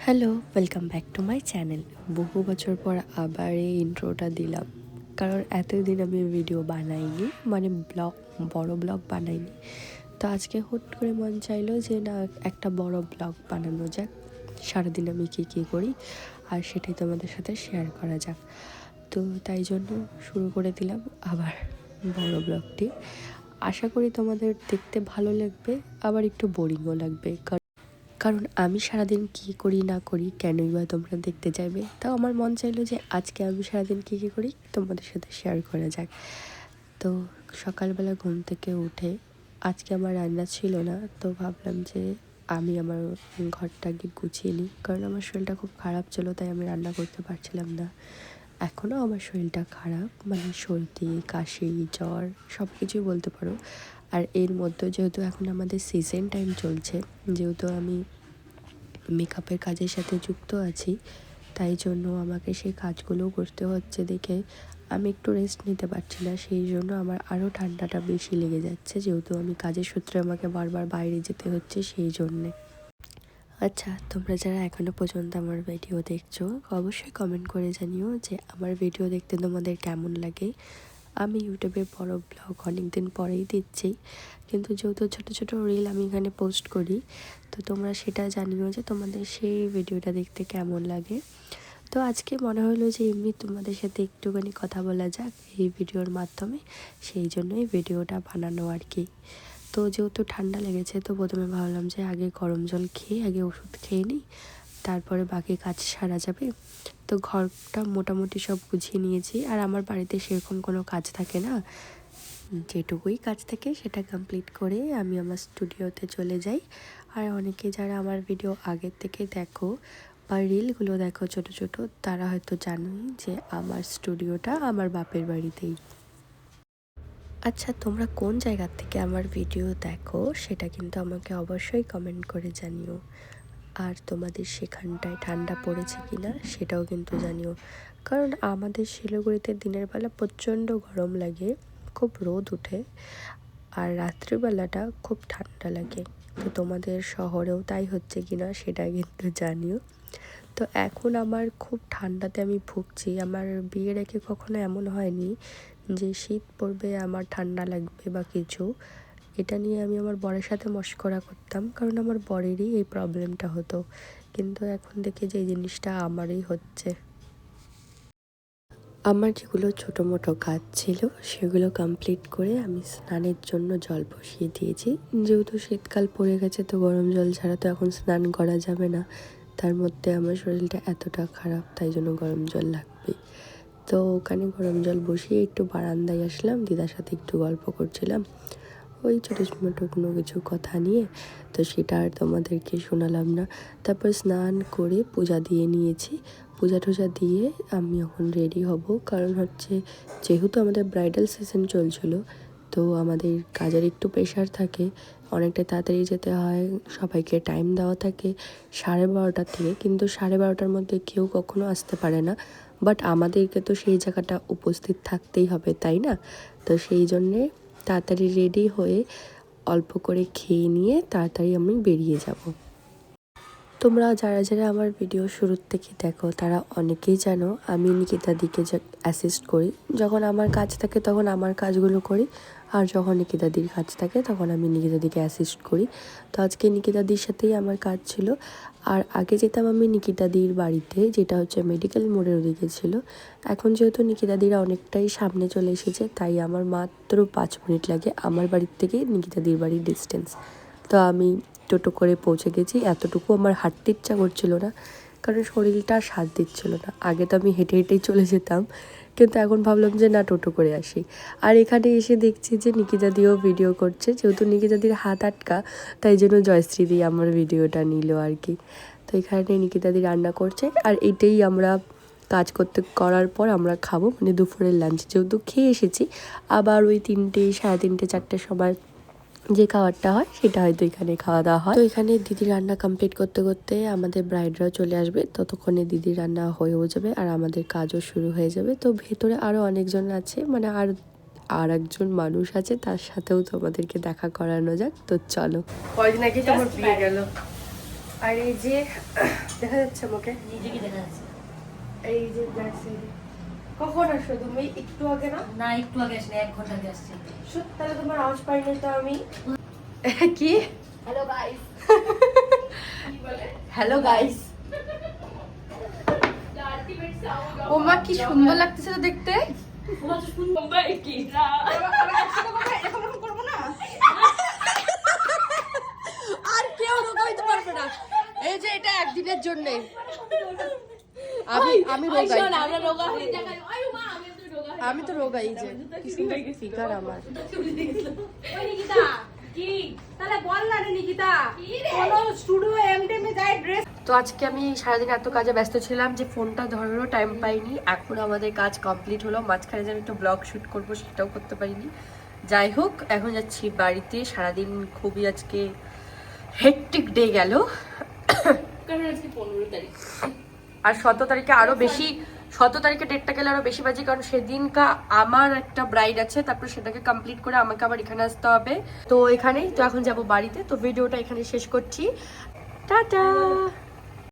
Hello, welcome back to my channel. বহু বছর পর আবার এই ইন্ট্রোটা দিলাম, কারণ এতদিন আমি ভিডিও বানাইনি, মানে বড় ব্লগ বানাইনি। তো আজকে হুট করে মন চাইলো যে না, একটা বড় ব্লগ বানানো যাক, সারাদিন আমি কী করি আর সেটাই তোমাদের সাথে শেয়ার করা যাক। তো তাই জন্য শুরু করে দিলাম আবার বড় ব্লগটি। আশা করি তোমাদের দেখতে ভালো লাগবে, আবার একটু বোরিংও লাগবে, কারণ আমি সারাদিন কী করি না করি কেনই বা তোমরা দেখতে চাইবে। তাও আমার মন চাইলো যে আজকে আমি সারাদিন কী করি তোমাদের সাথে শেয়ার করা যাক। তো সকালবেলা ঘুম থেকে উঠে আজকে আমার রান্না ছিল না, তো ভাবলাম যে আমি আমার ঘরটাকে গুছিয়ে নিই, কারণ আমার শরীরটা খুব খারাপ ছিল, তাই আমি রান্না করতে পারছিলাম না। এখনও আমার শরীরটা খারাপ, মানে সর্দি, কাশি, জ্বর সব কিছুই বলতে পারো। আর এর মধ্যে যেহেতু এখন আমাদের সিজন টাইম চলছে, যেহেতু আমি মেকআপের কাজের সাথে যুক্ত আছি, তাই জন্য আমাকে সেই কাজগুলোও করতে হচ্ছে দেখে আমি একটু রেস্ট নিতে পারছি না। সেই জন্য আমার আরও ঠান্ডাটা বেশি লেগে যাচ্ছে, যেহেতু আমি কাজের সূত্রে আমাকে বারবার বাইরে যেতে হচ্ছে সেই জন্যে। আচ্ছা, তোমরা যারা এখনও পর্যন্ত আমার ভিডিও দেখছো অবশ্যই কমেন্ট করে জানিও যে আমার ভিডিও দেখতে তোমাদের কেমন লাগে। আমি ইউটিউবে বড় ব্লগ অনেক দিন পরেই দিচ্ছি, কিন্তু যেহেতু ছোটো ছোটো রিল আমি এখানে পোস্ট করি, তো তোমরা সেটা জানিও যে তোমাদের সেই ভিডিওটা দেখতে কেমন লাগে। তো আজকে মনে হলো যে এমনি তোমাদের সাথে একটুখানি কথা বলা যাক এই ভিডিওর মাধ্যমে, সেই জন্যই ভিডিওটা বানানো আর কি। তো যেহেতু ঠান্ডা লেগেছে, তো প্রথমে ভাবলাম যে আগে গরম জল খেয়ে আগে ওষুধ খেয়ে নিই, তারপরে বাকি কাজ সারা যাবে। তো ঘরটা মোটামুটি সব গুছিয়ে নিয়েছি, আর আমার বাড়িতে সেরকম কোনো কাজ থাকে না, যেটুকুই কাজ থাকে সেটা কমপ্লিট করে আমি আমার স্টুডিওতে চলে যাই। আর অনেকে যারা আমার ভিডিও আগের থেকে দেখো বা রিলগুলো দেখো ছোট ছোট, তারা হয়তো জানোই যে আমার স্টুডিওটা আমার বাপের বাড়িতেই। আচ্ছা, তোমরা কোন জায়গার থেকে আমার ভিডিও দেখো সেটা কিন্তু আমাকে অবশ্যই কমেন্ট করে জানিও। আর তোমাদের সেখানটায় ঠান্ডা পড়েছে কি না সেটাও কিন্তু জানিও, কারণ আমাদের শিলিগুড়িতে দিনের বেলা প্রচণ্ড গরম লাগে, খুব রোদ ওঠে, আর রাত্রিবেলাটা খুব ঠান্ডা লাগে। তো তোমাদের শহরেও তাই হচ্ছে কি না সেটা কিন্তু জানিও। তো এখন আমার খুব ঠান্ডাতে আমি ভুগছি। আমার বিয়ের আগে কখনো এমন হয়নি যে শীত পড়বে আমার ঠান্ডা লাগবে বা কিছু। এটা নিয়ে আমি আমার বরের সাথে মশকরা করতাম, কারণ আমার বরেরই এই প্রবলেমটা হতো, কিন্তু এখন দেখি যে এই জিনিসটা আমারই হচ্ছে। আমার যেগুলো ছোটো মোটো কাজ ছিল সেগুলো কমপ্লিট করে আমি স্নানের জন্য জল বসিয়ে দিয়েছি। যেহেতু শীতকাল পড়ে গেছে, তো গরম জল ছাড়া তো এখন স্নান করা যাবে না, তার মধ্যে আমার শরীরটা এতটা খারাপ, তাই জন্য গরম জল লাগবে। তো ওখানে গরম জল বসিয়ে একটু বারান্দায় আসলাম, দিদার সাথে একটু গল্প করছিলাম ওই ছোটো মোটো কোনো কিছু কথা নিয়ে, তো সেটা আর তোমাদেরকে শোনালাম না। তারপর স্নান করে পূজা দিয়ে নিয়েছি, পূজা টুজা দিয়ে আমি এখন রেডি হব, কারণ হচ্ছে যেহেতু আমাদের ব্রাইডাল সিজন চলছিলো, তো আমাদের কাজের একটু প্রেশার থাকে, অনেকটা তাড়াতাড়ি যেতে হয়, সবাইকে টাইম দেওয়া থাকে 12:30 থেকে, কিন্তু 12:30টার মধ্যে কেউ কখনো আসতে পারে না, বাট আমাদেরকে তো সেই জায়গাটা উপস্থিত থাকতেই হবে, তাই না? তো সেই জন্যে তাড়াতাড়ি রেডি হয়ে অল্প করে খেয়ে নিয়ে তাড়াতাড়ি আমি বেরিয়ে যাব। তোমরা যারা যারা আমার ভিডিও শুরুর থেকে দেখো তারা অনেকেই জানো আমি নিকিতাদিকে অ্যাসিস্ট করি। যখন আমার কাজ থাকে তখন আমার কাজগুলো করি, আর যখন নিকিতাদির কাজ থাকে তখন আমি নিকিতাদিকে অ্যাসিস্ট করি। তো আজকে নিকিতাদির সাথেই আমার কাজ ছিল। আর আগে যেতাম আমি নিকিতাদির বাড়িতে, যেটা হচ্ছে মেডিকেল মোড়ের ওদিকে ছিল। এখন যেহেতু নিকিতাদিরা অনেকটাই সামনে চলে এসেছে, তাই আমার মাত্র 5 মিনিট লাগে আমার বাড়ির থেকে নিকিতাদির বাড়ির ডিস্টেন্স। তো আমি টোটো করে পৌঁছে গেছি। এতটুকু আমার হাঁটতে ইচ্ছা করছিল না, কারণ শরীরটা আর সাথ দিচ্ছিল না। আগে তো আমি হেঁটে হেঁটেই চলে যেতাম, কিন্তু এখন ভাবলাম যে না, টোটো করে আসি। আর এখানে এসে দেখছি যে নিকিতাদিও ভিডিও করছে, যেহেতু নিকিতাদির হাত আটকা, তাই জন্য জয়শ্রীদি আমার ভিডিওটা নিল আর কি। তো এখানে নিকিতাদি রান্না করছে, আর এটাই আমরা কাজ করার পর আমরা খাবো, মানে দুপুরের লাঞ্চ। যেহেতু খেয়ে এসেছি, আবার ওই 3টে, 3:30, 4টের সময় যে খাবারটা হয় সেটা হয়তো এখানে খাওয়া দাওয়া হয়। তো এখানে দিদি রান্না কমপ্লিট করতে করতে আমাদের ব্রাইডরাও চলে আসবে, ততক্ষণে দিদি রান্না হয়েও যাবে আর আমাদের কাজও শুরু হয়ে যাবে। তো ভেতরে আরও অনেকজন আছে, মানে আর একজন মানুষ আছে, তার সাথেও তোমাদেরকে দেখা করানো যাক। তো চলো। কয়দিন আগে তোমার বিয়ে গেল? আর এই যে দেখা যাচ্ছে আমাকে, নিজেকে দেখা যাচ্ছে। এই যে যাচ্ছে। কখন আসো তুমি? একটু আগে না? না একটু আগে আসলে 1 ঘন্টা আগে আসছে। সত্যি? তাহলে তোমার আওয়াজ পাইনি তো আমি। কি হ্যালো গাইস। Hello guys. ওমা কি সুন্দর লাগতেছে তো দেখতে। তোমরা তো সুন্দর কি না। আর কেউ রোগাইতে পারবে না। এই যে এটা একদিনের জন্য। আমি রোগাই। আমরা রোগা হয়ে যাই। আমি তো রোগাই যে কি সুন্দর ফিগার আমার। ওই নিকিতা কি তাহলে বল না রে নিকিতা, কোন স্টুডিও এমটিএমে যায় ড্রেস। তো আজকে আমি সারাদিন এত কাজে ব্যস্ত ছিলাম যে ফোনটা ধরারও টাইম পাইনি। এখন আমাদের কাজ কমপ্লিট হলো, মাঝখানে যে আমি একটু ব্লগ শুট করবো সেটাও করতে পারিনি। যাই হোক, এখন যাচ্ছি বাড়িতে। সারাদিন খুবই আজকে হেক্টিক ডে গেল। কারণ আজকে 15 তারিখ আর 17 তারিখে আরো বেশি, 17 তারিখে ডেটটা গেলে আরো বেশি বাজে, কারণ সেদিনকা আমার একটা ব্রাইড আছে, তারপর সেটাকে কমপ্লিট করে আমাকে আবার এখানে আসতে হবে। তো এখানেই তো এখন যাব বাড়িতে। তো ভিডিওটা এখানে শেষ করছি। টাটা।